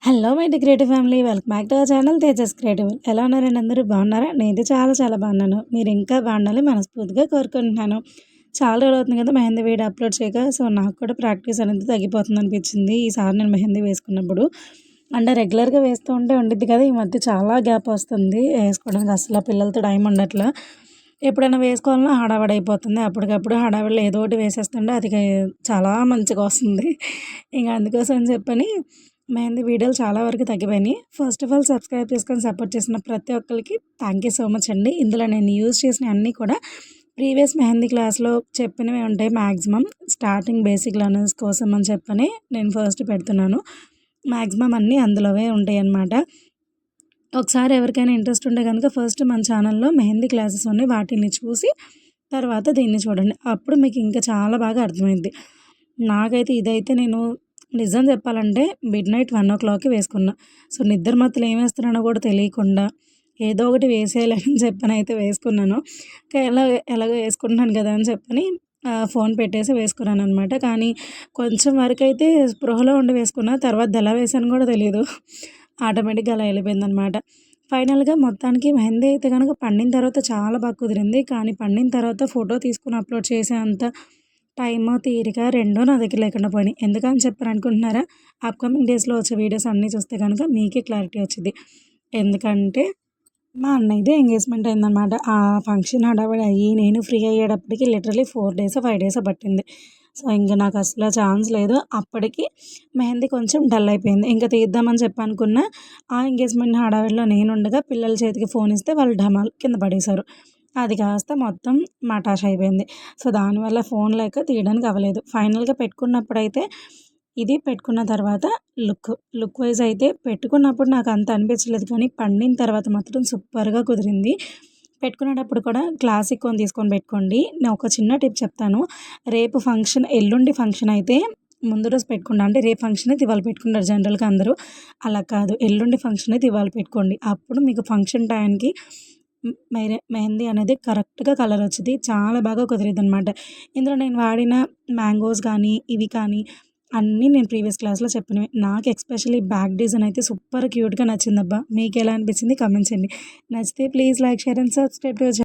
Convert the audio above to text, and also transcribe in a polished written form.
Hello my creative family, welcome back to our channel Tejas creative. ఎలా ఉన్నారండి? అందరూ బాగున్నారా? నేనైతే చాలా చాలా బాగున్నాను. మీరు ఇంకా బాగుండాలి మనస్ఫూర్తిగా కోరుకుంటున్నాను. చాలా రోజులు అవుతుంది కదా మెహందీ వీడియో అప్లోడ్ చేయక. సో నాకు కూడా ప్రాక్టీస్ అనేది తగ్గిపోతుంది అనిపించింది ఈసారి నేను మెహందీ వేసుకున్నప్పుడు. అంటే రెగ్యులర్గా వేస్తూ ఉంటే ఉండిద్ది కదా, ఈ మధ్య చాలా గ్యాప్ వస్తుంది వేసుకోవడానికి. అసలు పిల్లలతో టైం ఉండట్లా. ఎప్పుడైనా వేసుకోవాలన్నా హడావిడి అయిపోతుంది. అప్పటికప్పుడు హడావిడిలో ఏదో ఒకటి వేసేస్తుంటే అది చాలా మంచిగా వస్తుంది. ఇంకా అందుకోసం అని చెప్పని మెహందీ వీడియోలు చాలా వరకు తగ్గిపోయినాయి. ఫస్ట్ ఆఫ్ ఆల్ సబ్స్క్రైబ్ చేసుకొని సపోర్ట్ చేసిన ప్రతి ఒక్కరికి థ్యాంక్ యూ సో మచ్ అండి. ఇందులో నేను యూజ్ చేసిన అన్నీ కూడా ప్రీవియస్ మెహందీ క్లాస్లో చెప్పినవి ఉంటాయి. మ్యాక్సిమం స్టార్టింగ్ బేసిక్ లెర్నర్స్ కోసం అని చెప్పని నేను ఫస్ట్ పెడుతున్నాను. మ్యాక్సిమం అన్నీ అందులోవే ఉంటాయి అన్నమాట. ఒకసారి ఎవరికైనా ఇంట్రెస్ట్ ఉంటే కనుక ఫస్ట్ మన ఛానల్లో మెహందీ క్లాసెస్ ఉన్నాయి, వాటిని చూసి తర్వాత దీన్ని చూడండి. అప్పుడు మీకు ఇంకా చాలా బాగా అర్థమైంది. నాకైతే ఇదైతే నేను నిజం చెప్పాలంటే మిడ్‌నైట్ 1:00కి వేసుకున్నా. సో నిద్ర మత్తులో ఏం వేస్తున్నానో కూడా తెలియకుండా ఏదో ఒకటి వేసేయాలని చెప్పనైతే వేసుకున్నాను. ఎలాగో వేసుకుంటున్నాను కదా అని చెప్పని ఫోన్ పెట్టేసి వేసుకున్నాననమాట. కానీ కొంచెం వరకైతే స్పృహలో ఉండి వేసుకున్నా. తర్వాత ఎలా వేసానో కూడా తెలీదు. ఆటోమేటిక్‌గా అలా వెళ్ళిపోయిందనమాట. ఫైనల్‌గా మొత్తానికి మెహందీ అయితే గనుక పండిన తర్వాత చాలా బాగా కుదిరింది. కానీ పండిన తర్వాత ఫోటో తీసుకొని అప్లోడ్ చేసేంత టైము, తీరిక రెండూ నా దగ్గర లేకుండా పోయినాయి. ఎందుకని చెప్పారనుకుంటున్నారా? అప్‌కమింగ్ డేస్‌లో వచ్చే వీడియోస్ అన్నీ చూస్తే కనుక మీకే క్లారిటీ వచ్చిద్ది. ఎందుకంటే మా అన్నయ్యది ఎంగేజ్‌మెంట్ అయిందనమాట. ఆ ఫంక్షన్ హడావిడి అయ్యి నేను ఫ్రీ అయ్యేటప్పటికి లిటరల్లీ 4 డేసో, 5 డేసో పట్టింది. సో ఇంక నాకు అసలు ఛాన్స్ లేదు. అప్పటికి మెహందీ కొంచెం డల్ అయిపోయింది. ఇంక తీద్దామని చెప్పి అనుకున్నా. ఆ ఎంగేజ్‌మెంట్ హడావిడిలో నేనుండగా పిల్లల చేతికి ఫోన్ ఇస్తే వాళ్ళు ఢమాల్ కింద పడేశారు. అది కాస్త మొత్తం మటాష్ అయిపోయింది. సో దానివల్ల ఫోన్ లేక తీయడానికి అవ్వలేదు. ఫైనల్‌గా పెట్టుకున్నప్పుడైతే ఇది పెట్టుకున్న తర్వాత లుక్ వైజ్ అయితే పెట్టుకున్నప్పుడు నాకు అంత అనిపించలేదు, కానీ పండిన తర్వాత మాత్రం సూపర్‌గా కుదిరింది. పెట్టుకునేటప్పుడు కూడా క్లాసిక్ వన్ తీసుకొని పెట్టుకోండి. నేను ఒక చిన్న టిప్ చెప్తాను. రేపు ఫంక్షన్, ఎల్లుండి ఫంక్షన్ అయితే ముందు రోజు పెట్టుకోండి. అంటే రేపు ఫంక్షన్ అయితే ఇవాళ పెట్టుకుంటారు జనరల్‌గా అందరూ. అలా కాదు, ఎల్లుండి ఫంక్షన్ అయితే ఇవాళ పెట్టుకోండి. అప్పుడు మీకు ఫంక్షన్ టైంకి మెహందీ అనేది కరెక్ట్‌గా కలర్ వచ్చిద్ది. చాలా బాగా కుదిరిద్దనమాట. ఇందులో నేను వాడిన మ్యాంగోస్ కానీ, ఇవి కానీ అన్నీ నేను ప్రీవియస్ క్లాస్‌లో చెప్పినవే. నాకు ఎస్పెషల్లీ బ్యాక్ డిజైన్ అయితే సూపర్ క్యూట్‌గా నచ్చిందబ్బా! మీకెలా అనిపించింది కామెంట్ చేయండి. నచ్చితే please like, share and subscribe to